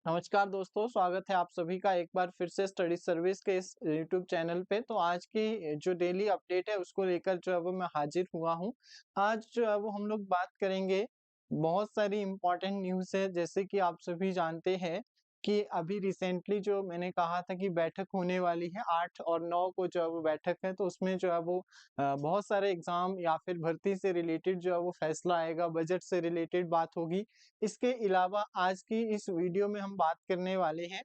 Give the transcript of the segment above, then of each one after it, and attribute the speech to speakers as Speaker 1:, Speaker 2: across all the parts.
Speaker 1: नमस्कार दोस्तों, स्वागत है आप सभी का एक बार फिर से स्टडी सर्विस के इस यूट्यूब चैनल पे। तो आज की जो डेली अपडेट है उसको लेकर जो है वो मैं हाजिर हुआ हूँ। आज जो है वो हम लोग बात करेंगे, बहुत सारी इम्पोर्टेंट न्यूज़ है जैसे कि आप सभी जानते हैं कि अभी रिसेंटली जो मैंने कहा था कि बैठक होने वाली है 8 और 9 को जो है वो बैठक है, तो उसमें जो है वो बहुत सारे एग्ज़ाम या फिर भर्ती से रिलेटेड जो है वो फैसला आएगा, बजट से रिलेटेड बात होगी। इसके अलावा आज की इस वीडियो में हम बात करने वाले हैं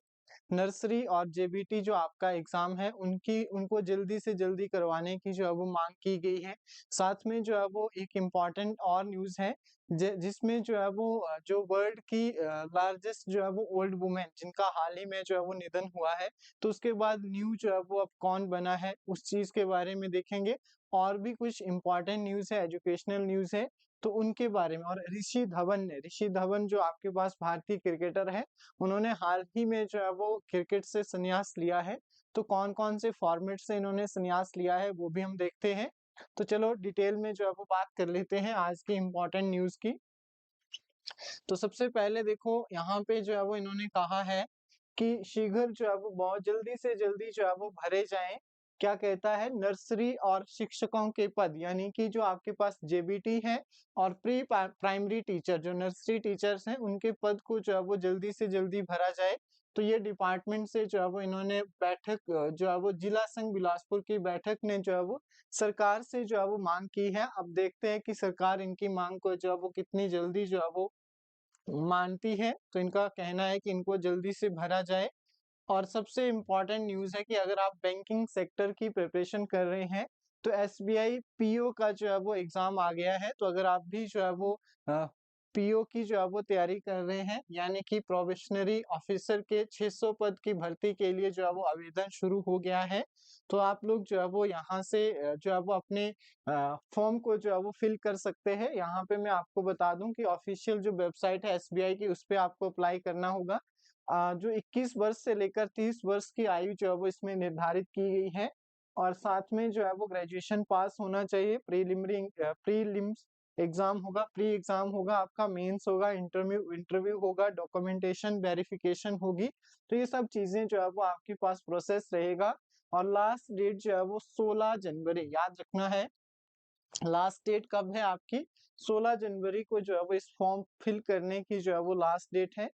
Speaker 1: नर्सरी और जेबीटी जो आपका एग्जाम है उनको जल्दी से जल्दी करवाने की जो है वो मांग की गई है। साथ में जो है वो एक इम्पॉर्टेंट और न्यूज़ है जिसमें जो है वो जो वर्ल्ड की लार्जेस्ट जो है वो ओल्ड वुमेन जिनका हाल ही में जो है वो निधन हुआ है, तो उसके बाद न्यू जो है वो अब कौन बना है उस चीज़ के बारे में देखेंगे। और भी कुछ इम्पोर्टेंट न्यूज़ है, एजुकेशनल न्यूज़ है, तो उनके बारे में। और ऋषि धवन जो आपके पास भारतीय क्रिकेटर है, उन्होंने हाल ही में जो है वो क्रिकेट से संन्यास लिया है। तो कौन-कौन से फॉर्मेट से इन्होंने संन्यास लिया है वो भी हम देखते हैं। तो चलो डिटेल में जो है वो बात कर लेते हैं आज की इम्पोर्टेंट न्यूज़ की। तो सबसे पहले देखो यहाँ पे जो है वो इन्होंने कहा है कि शीघ्र जो है वो बहुत जल्दी से जल्दी जो है वो भरे जाएँ। क्या कहता है नर्सरी और शिक्षकों के पद, यानी कि जो आपके पास जेबीटी है और प्राइमरी टीचर जो नर्सरी टीचर्स हैं उनके पद को जो है वो जल्दी से जल्दी भरा जाए। तो ये डिपार्टमेंट से जो है वो इन्होंने बैठक जो है वो जिला संघ बिलासपुर की बैठक ने जो है वो सरकार से जो है वो मांग की है। अब देखते हैं कि सरकार इनकी मांग को जो है वो कितनी जल्दी जो है वो मानती है। तो इनका कहना है कि इनको जल्दी से भरा जाए। और सबसे इम्पोर्टेंट न्यूज़ है कि अगर आप बैंकिंग सेक्टर की प्रिपरेशन कर रहे हैं, तो एसबीआई पीओ का जो है वो एग्ज़ाम आ गया है। तो अगर आप भी जो है वो पीओ की जो है वो तैयारी कर रहे हैं, यानी कि प्रोबेशनरी ऑफिसर के 600 पद की भर्ती के लिए जो है वो आवेदन शुरू हो गया है। तो आप लोग जो है वो यहाँ से जो है वो अपने फॉर्म को जो है वो फिल कर सकते हैं। यहाँ पे मैं आपको बता दूँ कि ऑफिशियल जो वेबसाइट है एसबीआई की, उस पे आपको अप्लाई करना होगा। जो 21 वर्ष से लेकर 30 वर्ष की आयु जो है वो इसमें निर्धारित की गई है। और साथ में जो है वो ग्रेजुएशन पास होना चाहिए। प्रीलिम्स एग्जाम होगा, प्री एग्जाम होगा, आपका मेंस होगा, इंटरव्यू इंटरव्यू होगा, डॉक्यूमेंटेशन वेरिफिकेशन होगी। तो ये सब चीजें जो है वो आपके पास प्रोसेस रहेगा। और लास्ट डेट जो है वो 16 जनवरी, याद रखना है। लास्ट डेट कब है आपकी? 16 जनवरी को जो है वो इस फॉर्म फिल करने की जो है वो लास्ट डेट है।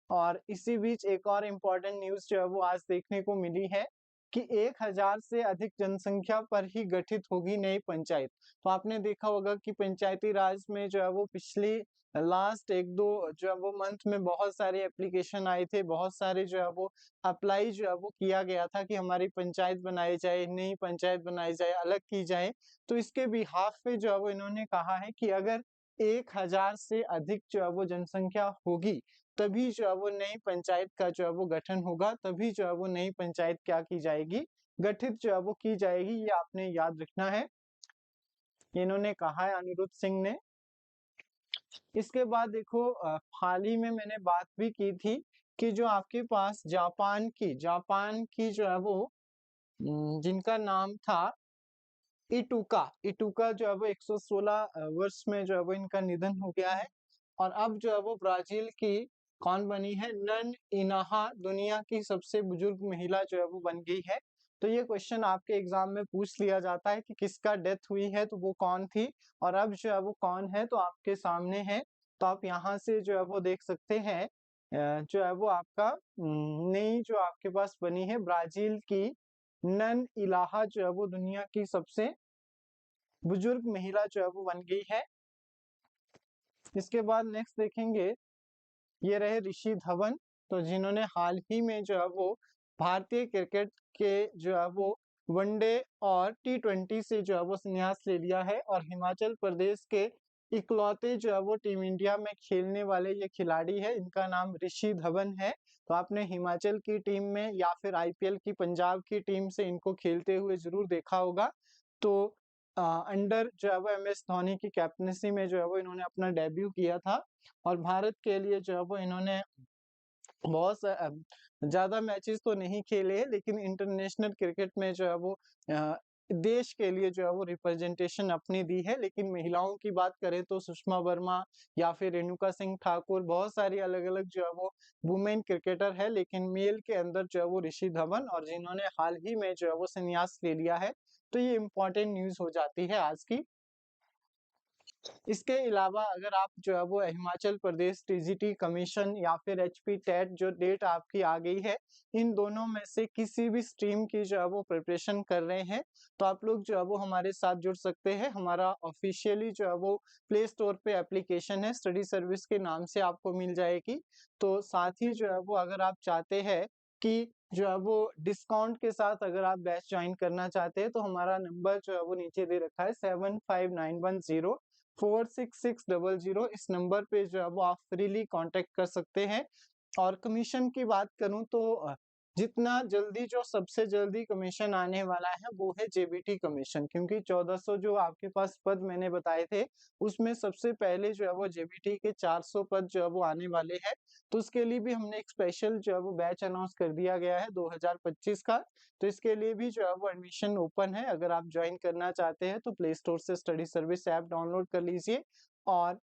Speaker 1: और इसी बीच एक और इम्पोर्टेंट न्यूज़ जो है वो आज देखने को मिली है कि 1000 से अधिक जनसंख्या पर ही गठित होगी नई पंचायत। तो आपने देखा होगा कि पंचायती राज में जो है वो पिछली लास्ट 1-2 जो है वो मंथ में बहुत सारे एप्लीकेशन आए थे, बहुत सारे जो है वो अप्लाई जो है वो किया गया था कि हमारी पंचायत बनाई जाए, नई पंचायत बनाई जाए, अलग की जाए। तो इसके बिहाफ पे जो है वो इन्होंने कहा है कि अगर 1000 से अधिक जो है वो जनसंख्या होगी, तभी जो है वो नई पंचायत का जो है वो गठन होगा, तभी जो है वो नई पंचायत क्या की जाएगी, गठित जो है वो की जाएगी। ये आपने याद रखना है, इन्होंने कहा है अनिरुद्ध सिंह ने। इसके बाद देखो हाल ही में मैंने बात भी की थी कि जो आपके पास जापान की जो है वो जिनका नाम था इटूका जो है वो 116 वर्ष में जो है वो इनका निधन हो गया है। और अब जो है वो ब्राज़ील की कौन बनी है? नन इनाहा दुनिया की सबसे बुजुर्ग महिला जो है वो बन गई है। तो ये क्वेश्चन आपके एग्ज़ाम में पूछ लिया जाता है कि किसका डेथ हुई है तो वो कौन थी? और अब जो है वो कौन है? तो आपके सामने है। तो आप यहाँ से जो है वो देख सकते हैं जो है वो आपका नई जो आपके पास बनी है ब्राज़ील की नन इलाहा जो है वो दुनिया की सबसे बुजुर्ग महिला जो है वो बन गई है। इसके बाद नेक्स्ट देखेंगे, ये रहे ऋषि धवन, तो जिन्होंने हाल ही में जो है वो भारतीय क्रिकेट के जो है वो वनडे और टी20 से जो है वो संन्यास ले लिया है। और हिमाचल प्रदेश के इकलौते जो है वो टीम इंडिया में खेलने वाले ये खिलाड़ी है, इनका नाम ऋषि धवन है। तो आपने हिमाचल की टीम में या फिर आईपीएल की पंजाब की टीम से इनको खेलते हुए जरूर देखा होगा। तो अंडर जो है वो एमएस धोनी की कैप्टनसी में जो है वो इन्होंने अपना डेब्यू किया था। और भारत के लिए जो है वो इन्होंने बहुत ज़्यादा मैचेस तो नहीं खेले हैं, लेकिन इंटरनेशनल क्रिकेट में जो है वो देश के लिए जो है वो रिप्रेजेंटेशन अपनी दी है। लेकिन महिलाओं की बात करें तो सुषमा वर्मा या फिर रेणुका सिंह ठाकुर, बहुत सारी अलग-अलग जो है वो वुमेन क्रिकेटर है। लेकिन मेल के अंदर जो है वो ऋषि धवन, और जिन्होंने हाल ही में जो है वो संन्यास ले लिया है। तो ये इम्पोर्टेंट न्यूज़ हो जाती है आज की। इसके अलावा अगर आप जो है वो हिमाचल प्रदेश टीजीटी कमीशन या फिर एचपी टेट जो डेट आपकी आ गई है, इन दोनों में से किसी भी स्ट्रीम की जो है वो प्रिपरेशन कर रहे हैं, तो आप लोग जो है वो हमारे साथ जुड़ सकते हैं। हमारा ऑफ़िशियली जो है वो प्ले स्टोर पे एप्लीकेशन है, स्टडी सर्विस के नाम से आपको मिल जाएगी। तो साथ ही जो है वो अगर आप चाहते हैं कि जो है वो डिस्काउंट के साथ अगर आप बैच जॉइन करना चाहते हैं, तो हमारा नंबर जो है वो नीचे दे रखा है 75910 46600। इस नंबर पे जो है वो आप फ्रीली कॉन्टैक्ट कर सकते हैं। और कमीशन की बात करूँ तो जितना जल्दी जो सबसे जल्दी कमीशन आने वाला है वो है जेबीटी कमीशन, क्योंकि 1400 जो आपके पास पद मैंने बताए थे, उसमें सबसे पहले जो है वो जेबीटी के 400 पद जो है वो आने वाले हैं। तो उसके लिए भी हमने एक स्पेशल जो है वो बैच अनाउंस कर दिया गया है 2025 का। तो इसके लिए भी जो है वो एडमिशन ओपन है। अगर आप जॉइन करना चाहते हैं तो प्ले स्टोर से स्टडी सर्विस ऐप डाउनलोड कर लीजिए और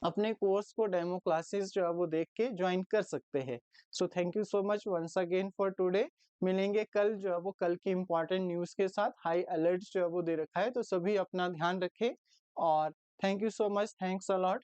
Speaker 1: अपने कोर्स को डेमो क्लासेस जो है वो देख के ज्वाइन कर सकते हैं। So thank you so much once again for today. मिलेंगे कल जो है वो कल की इम्पोर्टेंट न्यूज़ के साथ। हाई अलर्ट जो है वो दे रखा है, तो सभी अपना ध्यान रखें और thank you so much, thanks a lot.